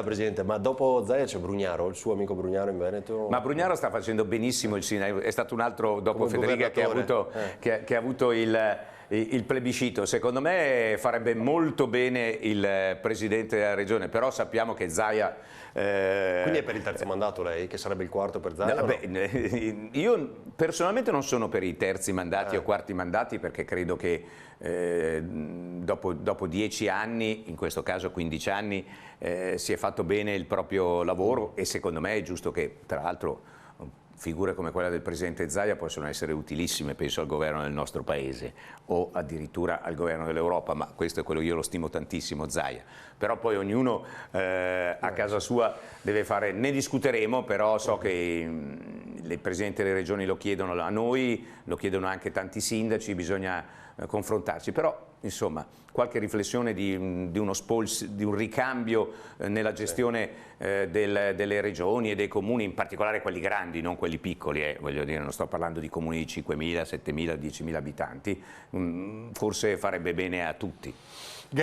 Presidente, ma dopo Zaia c'è Brugnaro, il suo amico Brugnaro in Veneto? Ma Brugnaro sta facendo benissimo il sindaco, è stato un altro dopo Come Federica che ha avuto il plebiscito. Secondo me farebbe molto bene il Presidente della Regione, però sappiamo che Zaia... Quindi è per il terzo mandato lei, che sarebbe il quarto per Zaia? No, beh, io personalmente non sono per i terzi mandati o quarti mandati, perché credo che dopo 10 anni, in questo caso 15 anni, si è fatto bene il proprio lavoro e secondo me è giusto che, tra l'altro, figure come quella del Presidente Zaia possono essere utilissime, penso, al governo del nostro Paese o addirittura al governo dell'Europa, ma questo è quello, io lo stimo tantissimo Zaia. Però poi ognuno a casa sua deve fare, ne discuteremo, però so che i Presidenti delle Regioni lo chiedono a noi, lo chiedono anche tanti sindaci, bisogna confrontarci, però insomma qualche riflessione di un ricambio nella gestione delle regioni e dei comuni, in particolare quelli grandi, non quelli piccoli, voglio dire, non sto parlando di comuni di 5.000, 7.000, 10.000 abitanti, forse farebbe bene a tutti.